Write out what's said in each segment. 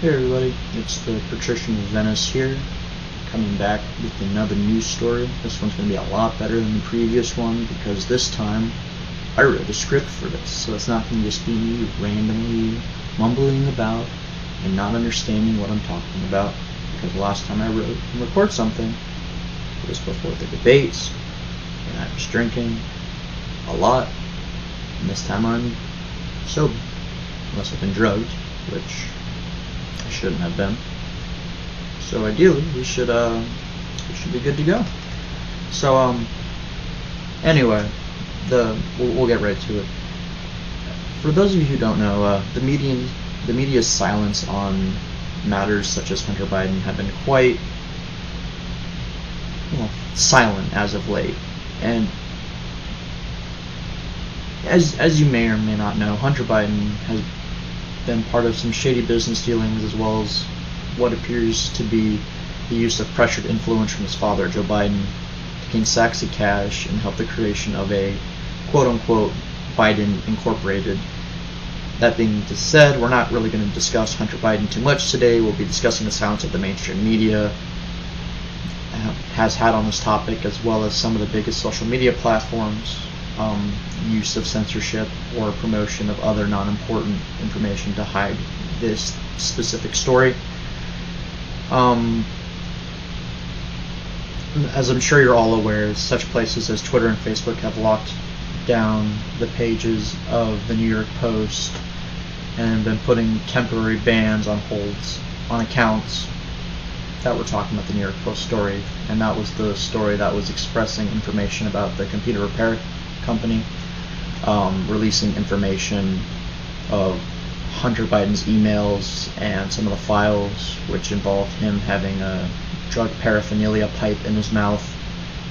Hey everybody, it's the Patrician of Venice here, coming back with another news story. This one's going to be a lot better than the previous one because this time I wrote a script for this, so it's not going to just be me randomly mumbling about and not understanding what I'm talking about, because the last time I wrote and recorded something it was before the debates, and I was drinking a lot, and this time I'm sober, unless I've been drugged, which I shouldn't have been. So ideally, we should be good to go. So anyway, we'll get right to it. For those of you who don't know, the media's silence on matters such as Hunter Biden have been quite silent as of late. And as you may or may not know, Hunter Biden has been part of some shady business dealings, as well as what appears to be the use of pressured influence from his father, Joe Biden, to gain sexy cash and help the creation of a quote-unquote Biden Incorporated. That being said, we're not really going to discuss Hunter Biden too much today. We'll be discussing the silence of the mainstream media has had on this topic, as well as some of the biggest social media platforms, use of censorship or promotion of other non-important information to hide this specific story. As I'm sure you're all aware, such places as Twitter and Facebook have locked down the pages of the New York Post and been putting temporary bans on holds on accounts that were talking about the New York Post story, and that was the story that was expressing information about the computer repair company releasing information of Hunter Biden's emails and some of the files, which involved him having a drug paraphernalia pipe in his mouth,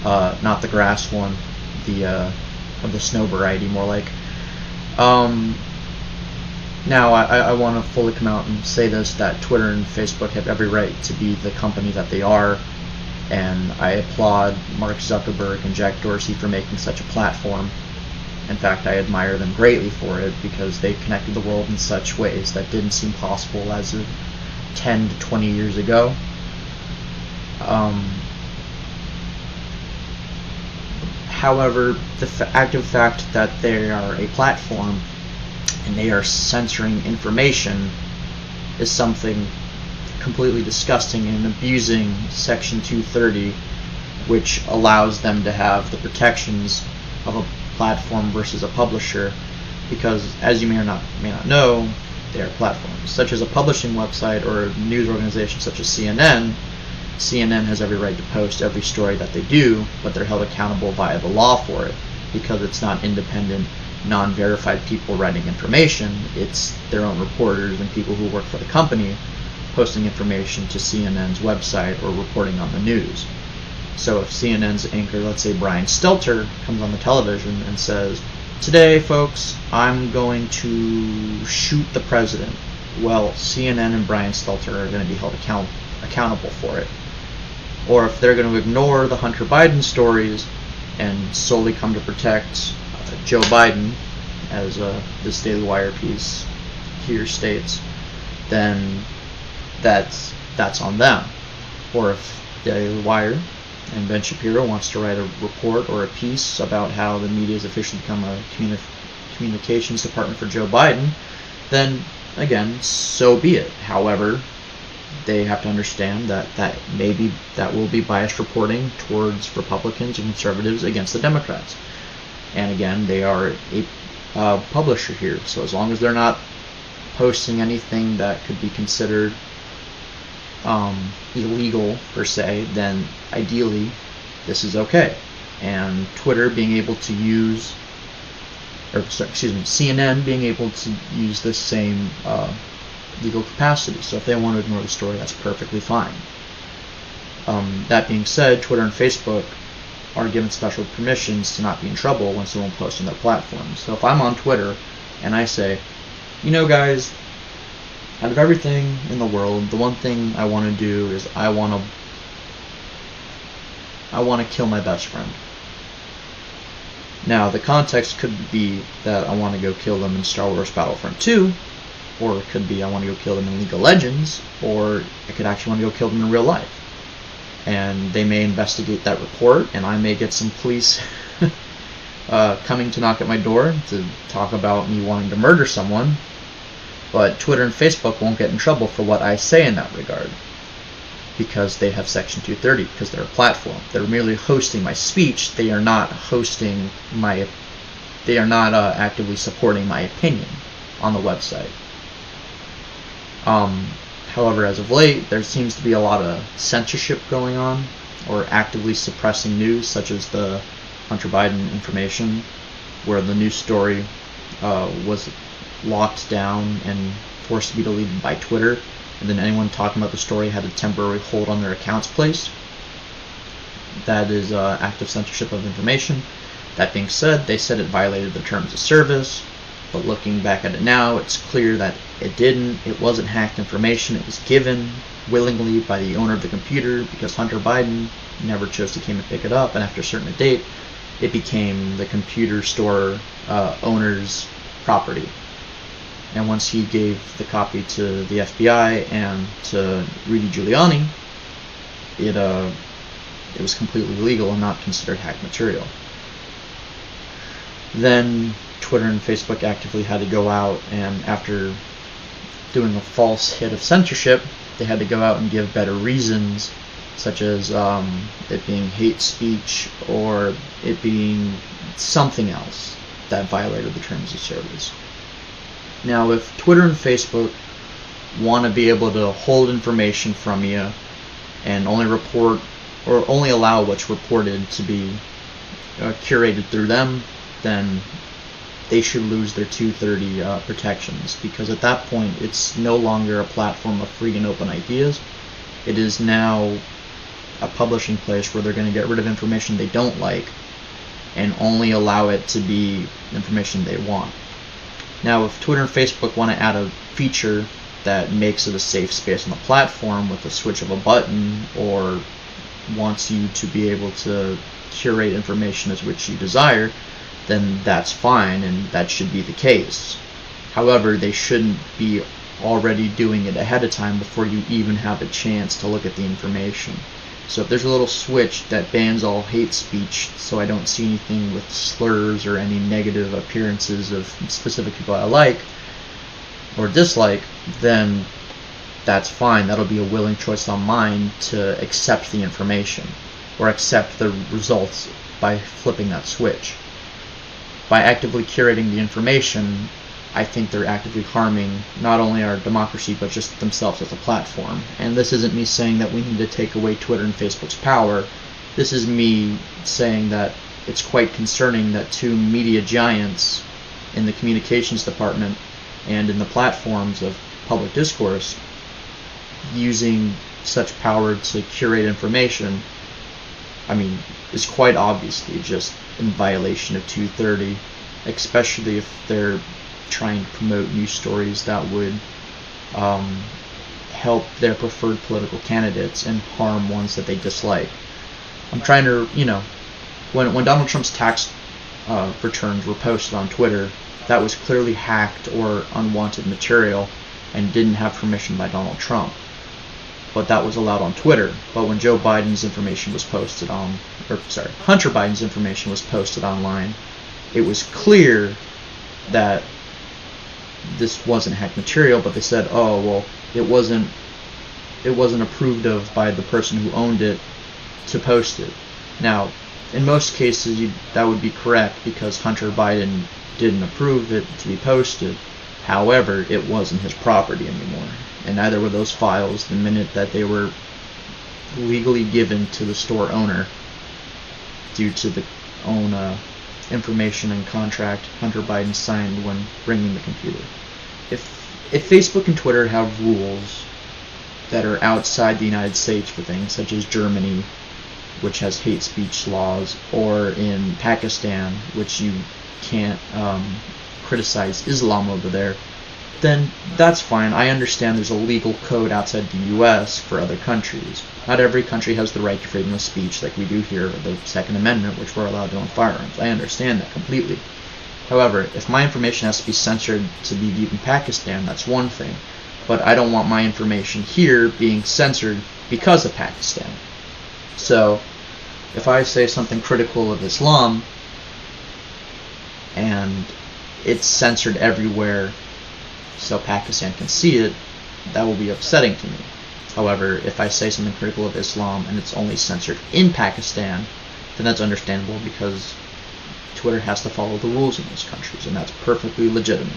not the grass one, of the snow variety, more like. Now, I want to fully come out and say this, that Twitter and Facebook have every right to be the company that they are, and I applaud Mark Zuckerberg and Jack Dorsey for making such a platform. In fact, I admire them greatly for it, because they connected the world in such ways that didn't seem possible as of 10 to 20 years ago. However, the active fact that they are a platform and they are censoring information is something completely disgusting and abusing Section 230, which allows them to have the protections of a platform versus a publisher, because as you may or may not know, they are platforms. Such as a publishing website or a news organization such as CNN. CNN has every right to post every story that they do, but they're held accountable via the law for it, because it's not independent, non-verified people writing information. It's their own reporters and people who work for the company posting information to CNN's website or reporting on the news. So if CNN's anchor, let's say Brian Stelter, comes on the television and says, "Today, folks, I'm going to shoot the president," well, CNN and Brian Stelter are going to be held accountable for it. Or if they're going to ignore the Hunter Biden stories and solely come to protect Joe Biden, as this Daily Wire piece here states, then that's on them. Or if Daily Wire and Ben Shapiro wants to write a report or a piece about how the media has officially become a communications department for Joe Biden, then again, so be it. However, they have to understand that that will be biased reporting towards Republicans and conservatives against the Democrats. And again, they are a publisher here, so as long as they're not posting anything that could be considered illegal per se, then ideally this is okay. And Twitter being able to use, CNN being able to use this same legal capacity. So if they want to ignore the story, that's perfectly fine. That being said, Twitter and Facebook are given special permissions to not be in trouble when someone posts on their platforms. So if I'm on Twitter and I say, guys, out of everything in the world, the one thing I want to do is I want to kill my best friend. Now, the context could be that I want to go kill them in Star Wars Battlefront 2, or it could be I want to go kill them in League of Legends, or I could actually want to go kill them in real life. And they may investigate that report, and I may get some police coming to knock at my door to talk about me wanting to murder someone, but Twitter and Facebook won't get in trouble for what I say in that regard, because they have Section 230, because they're a platform. They're merely hosting my speech. They are not hosting my, they are not actively supporting my opinion on the website. However, as of late, there seems to be a lot of censorship going on, or actively suppressing news, such as the Hunter Biden information, where the news story was locked down and forced to be deleted by Twitter, and then anyone talking about the story had a temporary hold on their accounts placed. That is active censorship of information. That being said, they said it violated the terms of service, but looking back at it now, it's clear that it didn't. It wasn't hacked information. It was given willingly by the owner of the computer, because Hunter Biden never chose to come and pick it up, and after a certain date, it became the computer store owner's property. And once he gave the copy to the FBI and to Rudy Giuliani, it was completely legal and not considered hacked material. Then Twitter and Facebook actively had to go out, and after doing a false hit of censorship, they had to go out and give better reasons, such as it being hate speech or it being something else that violated the terms of service. Now, if Twitter and Facebook want to be able to hold information from you and only report or only allow what's reported to be curated through them, then they should lose their 230 protections, because at that point it's no longer a platform of free and open ideas. It is now a publishing place where they're going to get rid of information they don't like and only allow it to be information they want. Now, if Twitter and Facebook want to add a feature that makes it a safe space on the platform with a switch of a button, or wants you to be able to curate information as which you desire, then that's fine, and that should be the case. However, they shouldn't be already doing it ahead of time before you even have a chance to look at the information. So if there's a little switch that bans all hate speech, so I don't see anything with slurs or any negative appearances of specific people I like or dislike, then that's fine. That'll be a willing choice on mine to accept the information or accept the results by flipping that switch. By actively curating the information, I think they're actively harming not only our democracy, but just themselves as a platform. And this isn't me saying that we need to take away Twitter and Facebook's power. This is me saying that it's quite concerning that two media giants in the communications department and in the platforms of public discourse, using such power to curate information, is quite obviously just in violation of 230, especially if they're trying to promote news stories that would help their preferred political candidates and harm ones that they dislike. I'm trying to, when Donald Trump's tax returns were posted on Twitter, that was clearly hacked or unwanted material and didn't have permission by Donald Trump. But that was allowed on Twitter. But when Joe Biden's information was posted on, Hunter Biden's information was posted online, it was clear that this wasn't hacked material, but they said, oh, well, it wasn't approved of by the person who owned it to post it. Now, in most cases, that would be correct, because Hunter Biden didn't approve it to be posted. However, it wasn't his property anymore, and neither were those files the minute that they were legally given to the store owner due to the own information and contract Hunter Biden signed when bringing the computer. If Facebook and Twitter have rules that are outside the United States for things such as Germany, which has hate speech laws, or in Pakistan, which you can't criticize Islam over there, then that's fine. I understand there's a legal code outside the US for other countries. Not every country has the right to freedom of speech like we do here, the Second Amendment, which we're allowed to own firearms. I understand that completely. However, if my information has to be censored to be viewed in Pakistan, that's one thing. But I don't want my information here being censored because of Pakistan. So, if I say something critical of Islam, and it's censored everywhere so Pakistan can see it, that will be upsetting to me. However, if I say something critical of Islam and it's only censored in Pakistan, then that's understandable because Twitter has to follow the rules in those countries, and that's perfectly legitimate.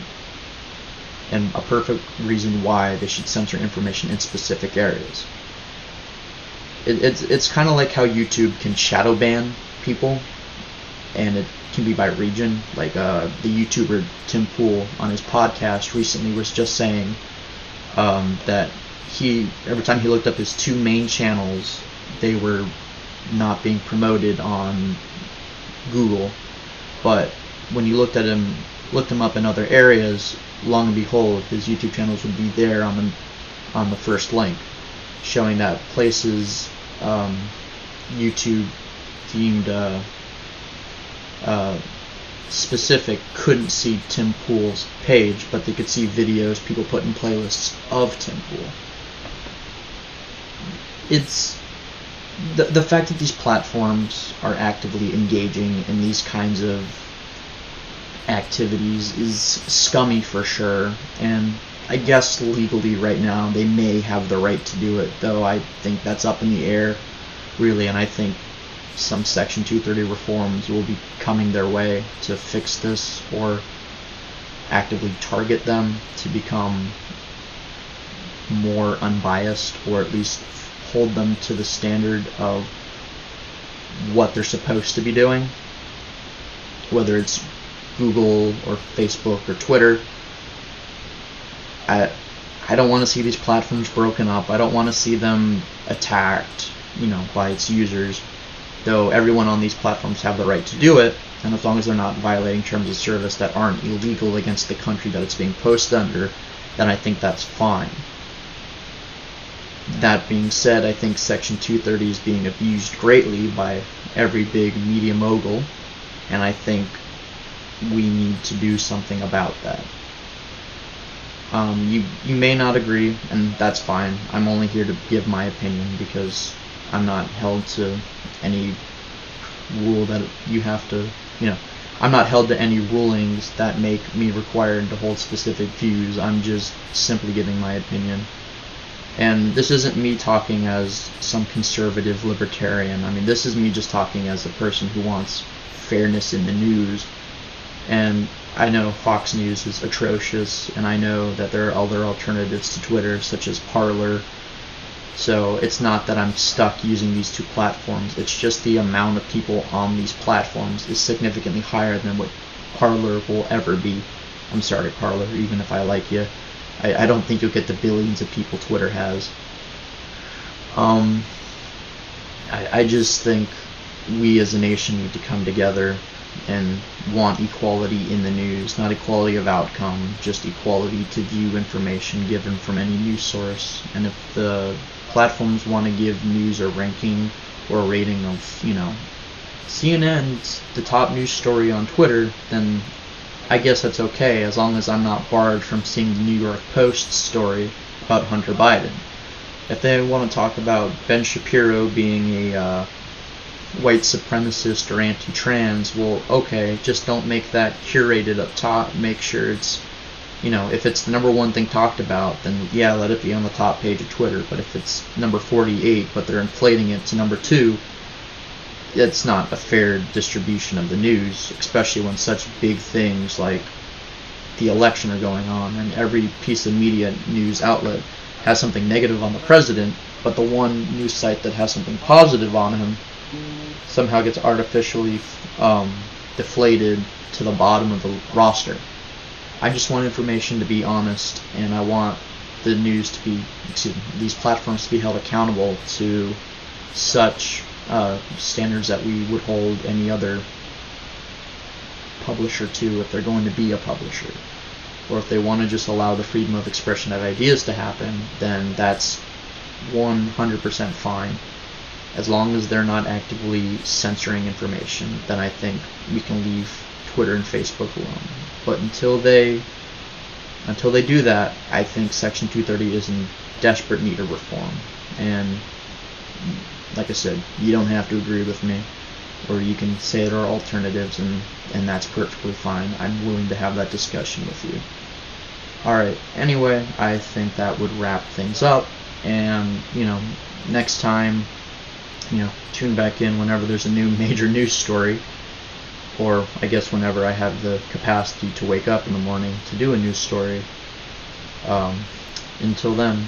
And a perfect reason why they should censor information in specific areas. It's kind of like how YouTube can shadow ban people, and it can be by region. Like the YouTuber Tim Pool on his podcast recently was just saying that every time he looked up his two main channels, they were not being promoted on Google. But when you looked him up in other areas, long and behold, his YouTube channels would be there on the first link, showing that places YouTube deemed specific couldn't see Tim Pool's page, but they could see videos people put in playlists of Tim Pool. It's the fact that these platforms are actively engaging in these kinds of activities is scummy for sure, and I guess legally right now they may have the right to do it, though I think that's up in the air really, and I think some Section 230 reforms will be coming their way to fix this or actively target them to become more unbiased, or at least hold them to the standard of what they're supposed to be doing, whether it's Google or Facebook or Twitter. I don't want to see these platforms broken up. I don't want to see them attacked, by its users, though everyone on these platforms have the right to do it, and as long as they're not violating terms of service that aren't illegal against the country that it's being posted under, then I think that's fine. That being said, I think Section 230 is being abused greatly by every big media mogul, and I think we need to do something about that. You may not agree, and that's fine. I'm only here to give my opinion because I'm not held to any rule that you have to, I'm not held to any rulings that make me required to hold specific views. I'm just simply giving my opinion. And this isn't me talking as some conservative libertarian. This is me just talking as a person who wants fairness in the news. And I know Fox News is atrocious, and I know that there are other alternatives to Twitter, such as Parler. So it's not that I'm stuck using these two platforms. It's just the amount of people on these platforms is significantly higher than what Parler will ever be. I'm sorry, Parler, even if I like you. I don't think you'll get the billions of people Twitter has. I just think we as a nation need to come together and want equality in the news, not equality of outcome, just equality to view information given from any news source. And if the platforms want to give news a ranking or a rating of, CNN's the top news story on Twitter, then I guess that's okay, as long as I'm not barred from seeing the New York Post's story about Hunter Biden. If they want to talk about Ben Shapiro being a white supremacist or anti-trans, well, okay, just don't make that curated up top. Make sure it's, if it's the number one thing talked about, then yeah, let it be on the top page of Twitter. But if it's number 48, but they're inflating it to number 2, it's not a fair distribution of the news, especially when such big things like the election are going on, and every piece of media news outlet has something negative on the president, but the one news site that has something positive on him somehow gets artificially deflated to the bottom of the roster. I just want information to be honest, and I want the news to be, these platforms to be held accountable to such standards that we would hold any other publisher to if they're going to be a publisher. Or if they want to just allow the freedom of expression of ideas to happen, then that's 100% fine. As long as they're not actively censoring information, then I think we can leave Twitter and Facebook alone. But until they do that, I think Section 230 is in desperate need of reform. And like I said, you don't have to agree with me, or you can say there are alternatives, and that's perfectly fine. I'm willing to have that discussion with you. Alright, anyway, I think that would wrap things up, and, next time, tune back in whenever there's a new major news story, or I guess whenever I have the capacity to wake up in the morning to do a news story. Until then,